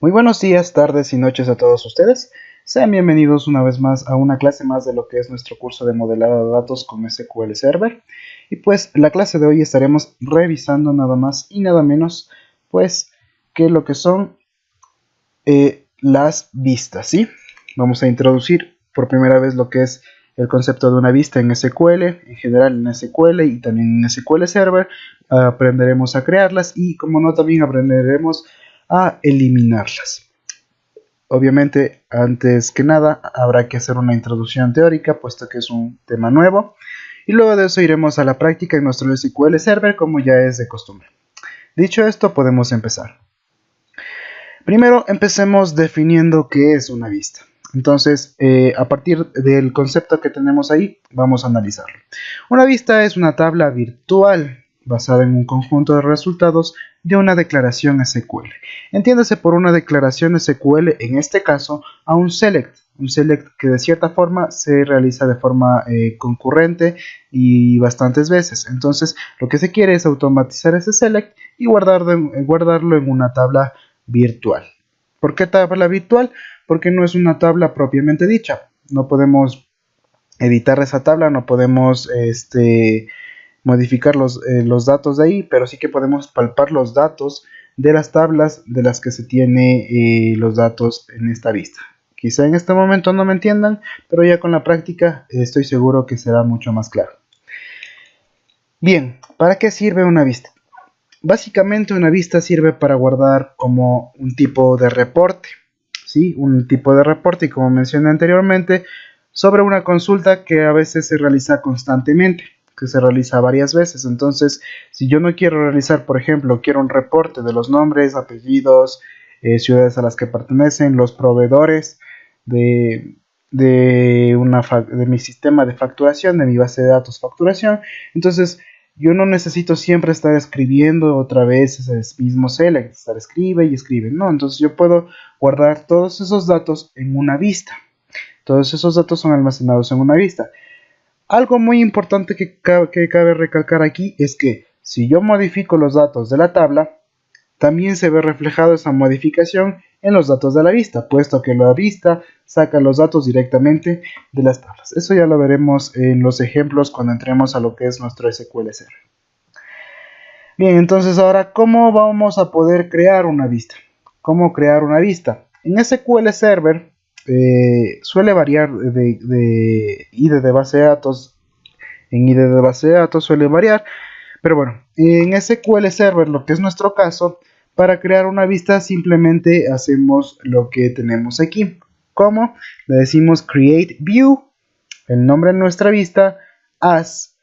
Muy buenos días, tardes y noches a todos ustedes. Sean bienvenidos una vez más a una clase más de lo que es nuestro curso de modelado de datos con SQL Server. Y pues la clase de hoy estaremos revisando nada más y nada menos pues que lo que son las vistas, ¿sí? Vamos a introducir por primera vez lo que es el concepto de una vista en SQL, en general en SQL y también en SQL Server. Aprenderemos a crearlas y como no también aprenderemos a eliminarlas. Obviamente, antes que nada, habrá que hacer una introducción teórica, puesto que es un tema nuevo. Y luego de eso iremos a la práctica en nuestro SQL Server, como ya es de costumbre. Dicho esto, podemos empezar. Primero, empecemos definiendo qué es una vista. Entonces, a partir del concepto que tenemos ahí, vamos a analizarlo. Una vista es una tabla virtual basada en un conjunto de resultados de una declaración SQL. Entiéndase por una declaración SQL, en este caso, a un select que de cierta forma se realiza de forma concurrente y bastantes veces. Entonces, lo que se quiere es automatizar ese select y guardarlo en una tabla virtual. ¿Por qué tabla virtual? Porque no es una tabla propiamente dicha. No podemos editar esa tabla, no podemos modificar los datos de ahí, pero sí que podemos palpar los datos de las tablas de las que se tiene los datos en esta vista. Quizá en este momento no me entiendan, pero ya con la práctica estoy seguro que será mucho más claro. Bien, ¿para qué sirve una vista? Básicamente una vista sirve para guardar como un tipo de reporte, ¿sí? Un tipo de reporte, y como mencioné anteriormente, sobre una consulta que a veces se realiza constantemente, que se realiza varias veces. Entonces, si yo no quiero realizar, por ejemplo, quiero un reporte de los nombres, apellidos, ciudades a las que pertenecen, los proveedores de mi sistema de facturación, de mi base de datos facturación, entonces yo no necesito siempre estar escribiendo otra vez ese mismo select, estar escribe y escribe, no, entonces yo puedo guardar todos esos datos en una vista. Todos esos datos son almacenados en una vista. Algo muy importante que cabe recalcar aquí es que si yo modifico los datos de la tabla, también se ve reflejado esa modificación en los datos de la vista, puesto que la vista saca los datos directamente de las tablas. Eso ya lo veremos en los ejemplos cuando entremos a lo que es nuestro SQL Server. Bien, entonces ahora, ¿cómo vamos a poder crear una vista? ¿Cómo crear una vista? En SQL Server suele variar de ID de base de datos. En ID de base de datos suele variar, pero bueno, en SQL Server, lo que es nuestro caso, para crear una vista simplemente hacemos lo que tenemos aquí. ¿Cómo? Le decimos create view, el nombre de nuestra vista, as,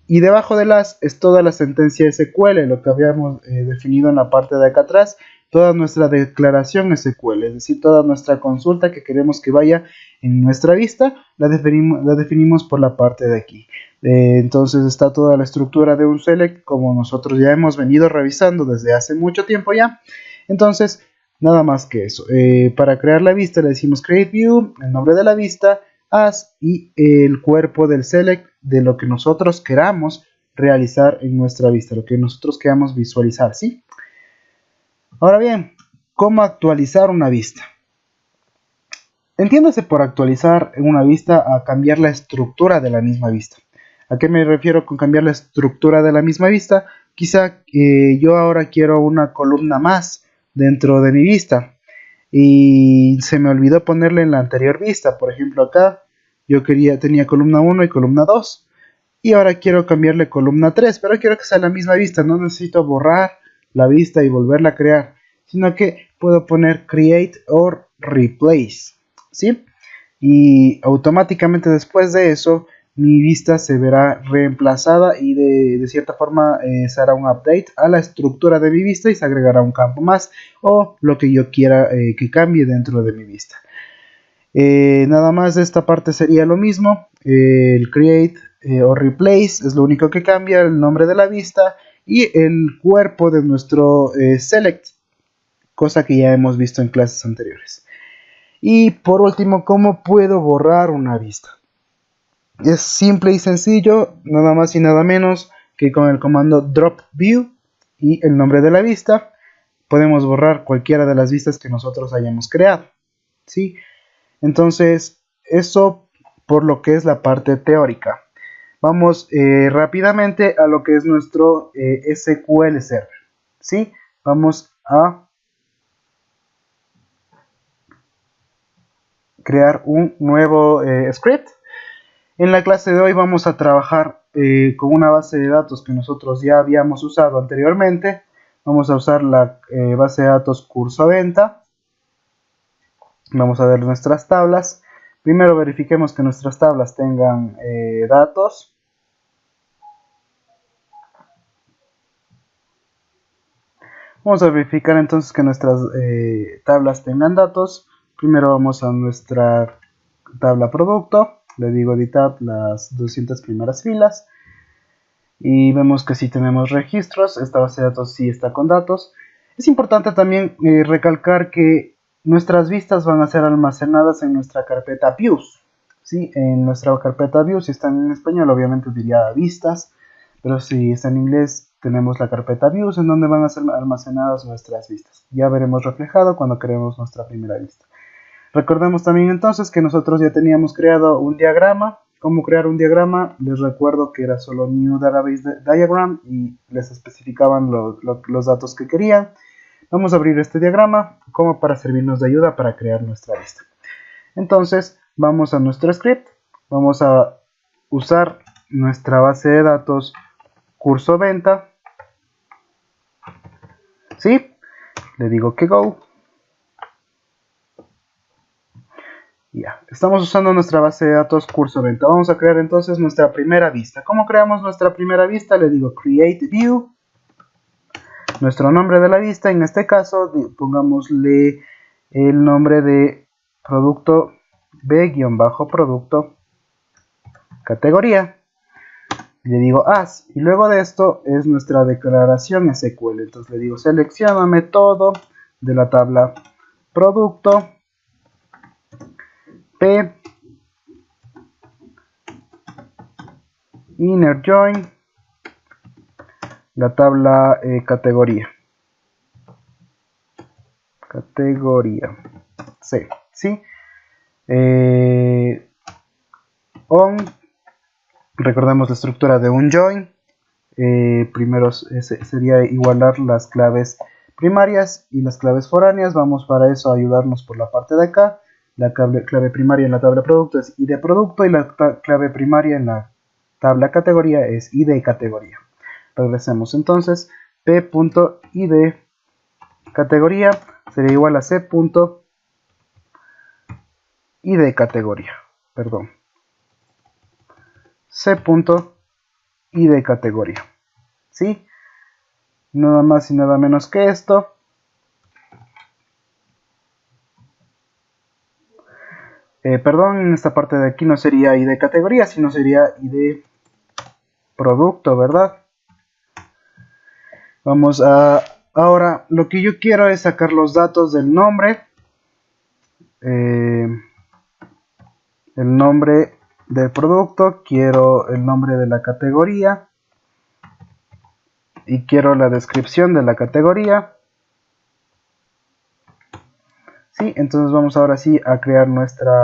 y debajo del as es toda la sentencia SQL, lo que habíamos definido en la parte de acá atrás, toda nuestra declaración SQL, es decir, toda nuestra consulta que queremos que vaya en nuestra vista, la definimos por la parte de aquí. Entonces está toda la estructura de un select, como nosotros ya hemos venido revisando desde hace mucho tiempo ya. Entonces, nada más que eso. Para crear la vista le decimos create view, el nombre de la vista, as y el cuerpo del select de lo que nosotros queramos realizar en nuestra vista, lo que nosotros queramos visualizar, ¿sí? Ahora bien, ¿cómo actualizar una vista? Entiéndase por actualizar una vista a cambiar la estructura de la misma vista. ¿A qué me refiero con cambiar la estructura de la misma vista? Quizá yo ahora quiero una columna más dentro de mi vista y se me olvidó ponerle en la anterior vista. Por ejemplo, acá yo tenía columna 1 y columna 2 y ahora quiero cambiarle columna 3, pero quiero que sea la misma vista. No necesito borrar la vista y volverla a crear, sino que puedo poner create or replace, ¿sí? Y automáticamente después de eso mi vista se verá reemplazada y de cierta forma se hará un update a la estructura de mi vista y se agregará un campo más o lo que yo quiera que cambie dentro de mi vista. Nada más de esta parte sería lo mismo, el create o replace es lo único que cambia, el nombre de la vista y el cuerpo de nuestro select, cosa que ya hemos visto en clases anteriores. Y por último, ¿cómo puedo borrar una vista? Es simple y sencillo, nada más y nada menos que con el comando drop view y el nombre de la vista. podemos borrar cualquiera de las vistas que nosotros hayamos creado, ¿sí? Entonces, eso por lo que es la parte teórica. Vamos rápidamente a lo que es nuestro SQL Server, ¿sí? Vamos a crear un nuevo script. En la clase de hoy vamos a trabajar con una base de datos que nosotros ya habíamos usado anteriormente. Vamos a usar la base de datos curso-venta. Vamos a ver nuestras tablas. Primero verifiquemos que nuestras tablas tengan datos. Vamos a verificar entonces que nuestras tablas tengan datos. Primero vamos a nuestra tabla producto. Le digo editar las 200 primeras filas. Y vemos que sí tenemos registros. Esta base de datos sí está con datos. Es importante también recalcar que nuestras vistas van a ser almacenadas en nuestra carpeta views, ¿sí? En nuestra carpeta views, si están en español obviamente diría vistas, pero si está en inglés tenemos la carpeta views en donde van a ser almacenadas nuestras vistas. Ya veremos reflejado cuando creemos nuestra primera vista. Recordemos también entonces que nosotros ya teníamos creado un diagrama. ¿Cómo crear un diagrama? Les recuerdo que era solo New Database Diagram y les especificaban los datos que querían. Vamos a abrir este diagrama como para servirnos de ayuda para crear nuestra vista. Entonces vamos a nuestro script, vamos a usar nuestra base de datos curso venta, ¿sí? Le digo que go. Ya, estamos usando nuestra base de datos curso venta. Vamos a crear entonces nuestra primera vista. ¿Cómo creamos nuestra primera vista? Le digo create view. Nuestro nombre de la vista, en este caso, pongámosle el nombre de producto B-producto categoría. Le digo as. Y luego de esto es nuestra declaración SQL. Entonces le digo seleccióname todo de la tabla producto P inner join la tabla categoría C, ¿sí? On, recordemos la estructura de un join. Primero sería igualar las claves primarias y las claves foráneas. Vamos para eso a ayudarnos por la parte de acá. La clave primaria en la tabla producto es id producto y la clave primaria en la tabla categoría es id categoría. Regresemos entonces, p.id categoría sería igual a c.id categoría, perdón, c.id categoría, ¿sí? Nada más y nada menos que esto. Perdón, en esta parte de aquí no sería id categoría, sino sería id producto, ¿verdad? Vamos a... Ahora, lo que yo quiero es sacar los datos del nombre. El nombre del producto, quiero el nombre de la categoría. Y quiero la descripción de la categoría. Sí, entonces vamos ahora sí a crear nuestra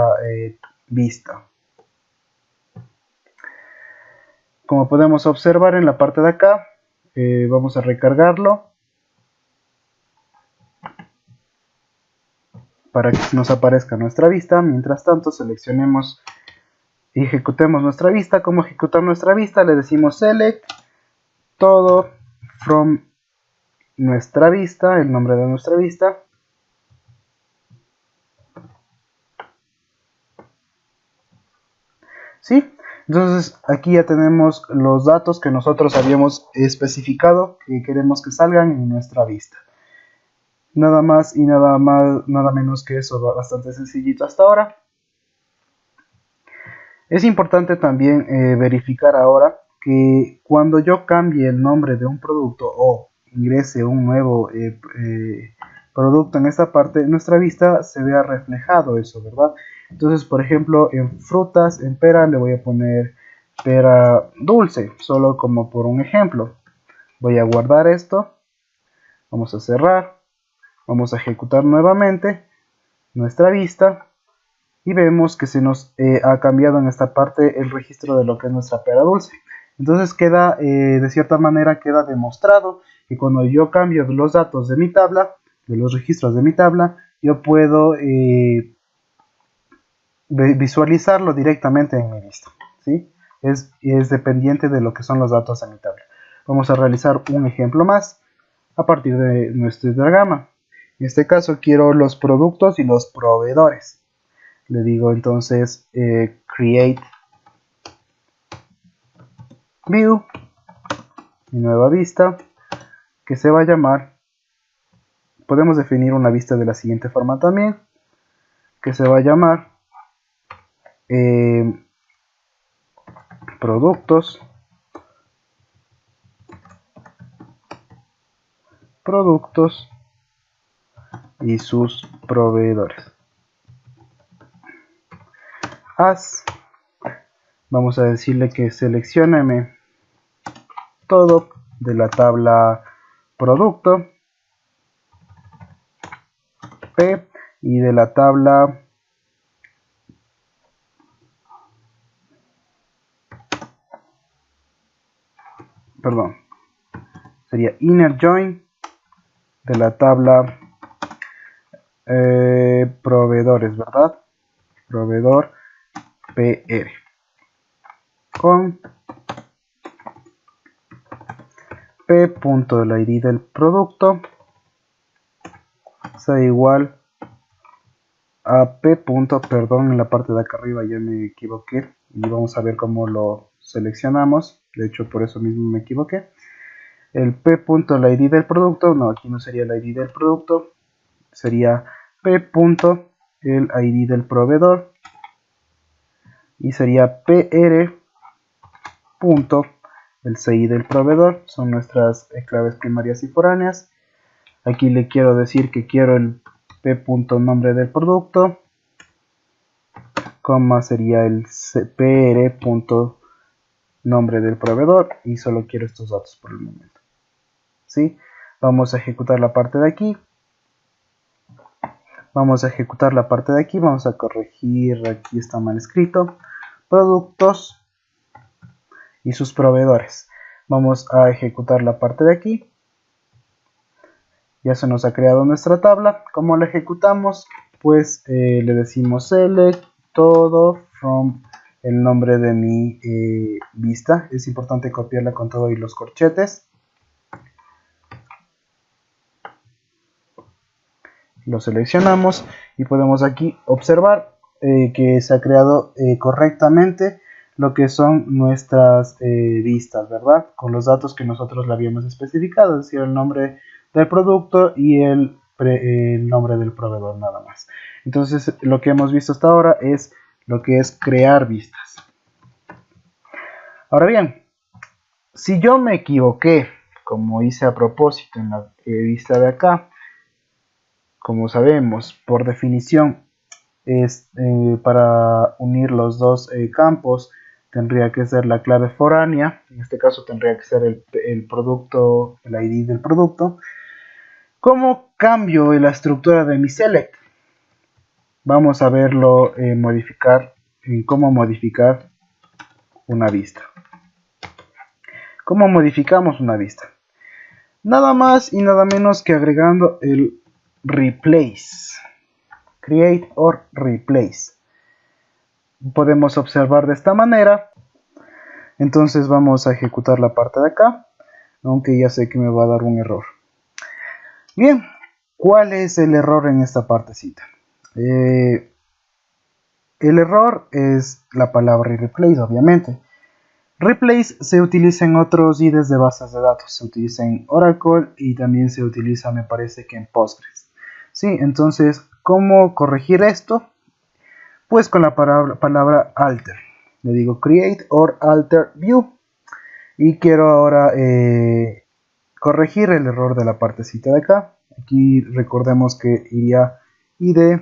vista. Como podemos observar en la parte de acá, vamos a recargarlo para que nos aparezca nuestra vista. Mientras tanto seleccionemos y ejecutemos nuestra vista. ¿Cómo ejecutar nuestra vista? Le decimos select todo from nuestra vista, el nombre de nuestra vista. ¿Sí? Entonces aquí ya tenemos los datos que nosotros habíamos especificado que queremos que salgan en nuestra vista. Nada más y nada menos que eso, bastante sencillito hasta ahora. Es importante también verificar ahora que cuando yo cambie el nombre de un producto o ingrese un nuevo producto en esta parte, en nuestra vista se vea reflejado eso, ¿verdad? Entonces, por ejemplo, en frutas, en pera, le voy a poner pera dulce, solo como por un ejemplo. Voy a guardar esto, vamos a cerrar. Vamos a ejecutar nuevamente nuestra vista y vemos que se nos ha cambiado en esta parte el registro de lo que es nuestra pera dulce. Entonces queda, de cierta manera, queda demostrado que cuando yo cambio los datos de mi tabla, de los registros de mi tabla, yo puedo visualizarlo directamente en mi vista, ¿sí? Es dependiente de lo que son los datos de mi tabla. Vamos a realizar un ejemplo más a partir de nuestro diagrama. En este caso quiero los productos y los proveedores. Le digo entonces create view, mi nueva vista, que se va a llamar, podemos definir una vista de la siguiente forma también, que se va a llamar productos y sus proveedores. Vamos a decirle que seleccióneme todo de la tabla producto P y de la tabla sería inner join de la tabla proveedores, ¿verdad? Proveedor PR con p.el ID del producto sea igual a p. Perdón, en la parte de acá arriba ya me equivoqué y vamos a ver cómo lo seleccionamos. De hecho, por eso mismo me equivoqué. El p.el ID del producto, no, aquí no sería el ID del producto, sería p.el ID del proveedor y sería pr. el CI del proveedor. Son nuestras claves primarias y foráneas. Aquí le quiero decir que quiero el p.nombre del producto, coma sería el pr.nombre del proveedor y solo quiero estos datos por el momento. ¿Sí? Vamos a ejecutar la parte de aquí. Vamos a corregir, aquí está mal escrito, productos y sus proveedores. Vamos a ejecutar la parte de aquí. Ya se nos ha creado nuestra tabla. ¿Cómo la ejecutamos? Pues le decimos select todo from el nombre de mi vista. Es importante copiarla con todo y los corchetes. Lo seleccionamos y podemos aquí observar que se ha creado correctamente lo que son nuestras vistas, ¿verdad? Con los datos que nosotros le habíamos especificado, es decir, el nombre del producto y el nombre del proveedor nada más. Entonces lo que hemos visto hasta ahora es lo que es crear vistas. Ahora bien, si yo me equivoqué, como hice a propósito en la vista de acá, como sabemos, por definición, es para unir los dos campos tendría que ser la clave foránea. En este caso tendría que ser el producto, el ID del producto. ¿Cómo cambio la estructura de mi select? Vamos a verlo cómo modificar una vista. ¿Cómo modificamos una vista? Nada más y nada menos que agregando el replace. Create or replace. Podemos observar de esta manera. Entonces vamos a ejecutar la parte de acá, aunque ya sé que me va a dar un error. Bien, ¿cuál es el error en esta partecita? El error es la palabra replace, obviamente. Replace se utiliza en otros IDEs de bases de datos. Se utiliza en Oracle y también se utiliza, me parece que en Postgres. Sí, entonces, ¿cómo corregir esto? Pues con la palabra alter. Le digo create or alter view. Y quiero ahora corregir el error de la partecita de acá. Aquí recordemos que iría ID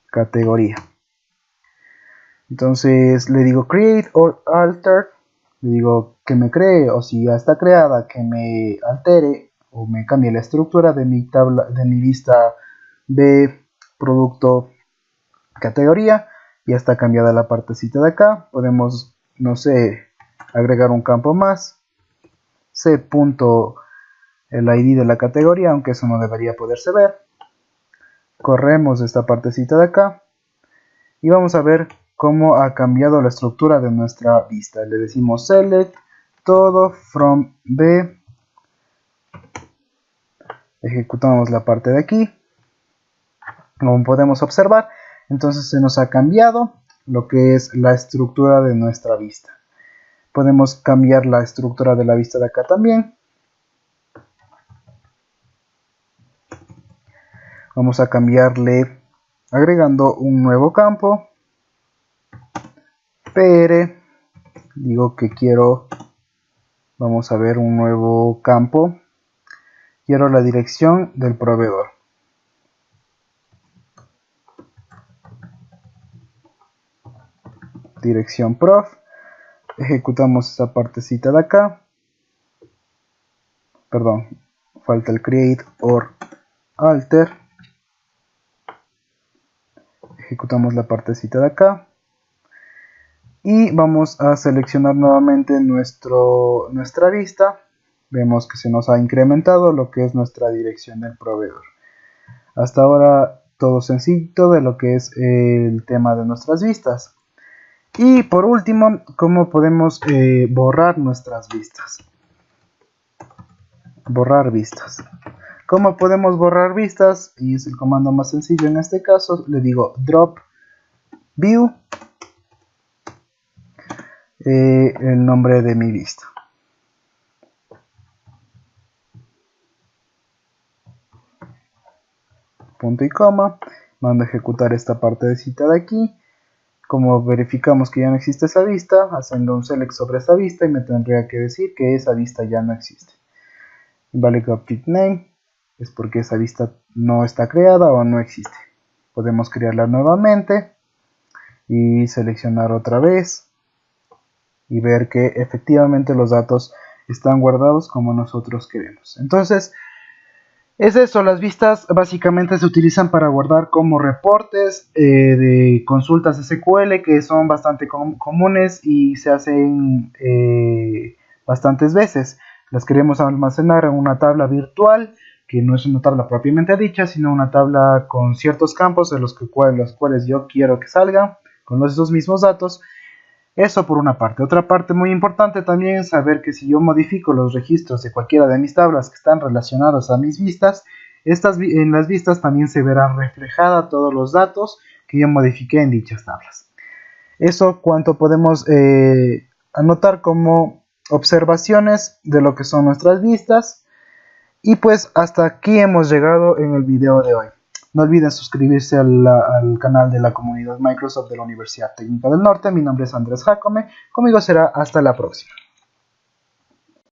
categoría. Entonces le digo create or alter. Le digo que me cree, o si ya está creada, que me altere o me cambie la estructura de mi tabla, de mi vista B, producto, categoría. Ya está cambiada la partecita de acá. Podemos, no sé, agregar un campo más. C. El ID de la categoría, aunque eso no debería poderse ver. Corremos esta partecita de acá y vamos a ver cómo ha cambiado la estructura de nuestra vista. Le decimos select todo from B, ejecutamos la parte de aquí. Como podemos observar, entonces se nos ha cambiado lo que es la estructura de nuestra vista. Podemos cambiar la estructura de la vista de acá también. Vamos a cambiarle agregando un nuevo campo. PR, digo que quiero, vamos a ver un nuevo campo. Quiero la dirección del proveedor. Dirección prof. Ejecutamos esta partecita de acá. Perdón, falta el create or alter. Ejecutamos la partecita de acá. Y vamos a seleccionar nuevamente nuestra vista. Vemos que se nos ha incrementado lo que es nuestra dirección del proveedor. Hasta ahora todo sencillo de lo que es el tema de nuestras vistas. Y por último, ¿cómo podemos borrar nuestras vistas? Borrar vistas. ¿Cómo podemos borrar vistas? Y es el comando más sencillo en este caso. Le digo drop view, el nombre de mi vista. Punto y coma. Mando a ejecutar esta partecita de aquí. Como verificamos que ya no existe esa vista, haciendo un select sobre esa vista y me tendría que decir que esa vista ya no existe. Invalid object name es porque esa vista no está creada o no existe. Podemos crearla nuevamente y seleccionar otra vez y ver que efectivamente los datos están guardados como nosotros queremos. Entonces, es eso, las vistas básicamente se utilizan para guardar como reportes de consultas SQL que son bastante comunes y se hacen bastantes veces. Las queremos almacenar en una tabla virtual, que no es una tabla propiamente dicha, sino una tabla con ciertos campos de los cuales yo quiero que salgan, con esos mismos datos. Eso por una parte. Otra parte muy importante también es saber que si yo modifico los registros de cualquiera de mis tablas que están relacionados a mis vistas, en las vistas también se verán reflejados todos los datos que yo modifiqué en dichas tablas. Eso cuanto podemos anotar como observaciones de lo que son nuestras vistas. Y pues hasta aquí hemos llegado en el video de hoy. No olviden suscribirse al canal de la comunidad Microsoft de la Universidad Técnica del Norte. Mi nombre es Andrés Jacome. Conmigo será hasta la próxima.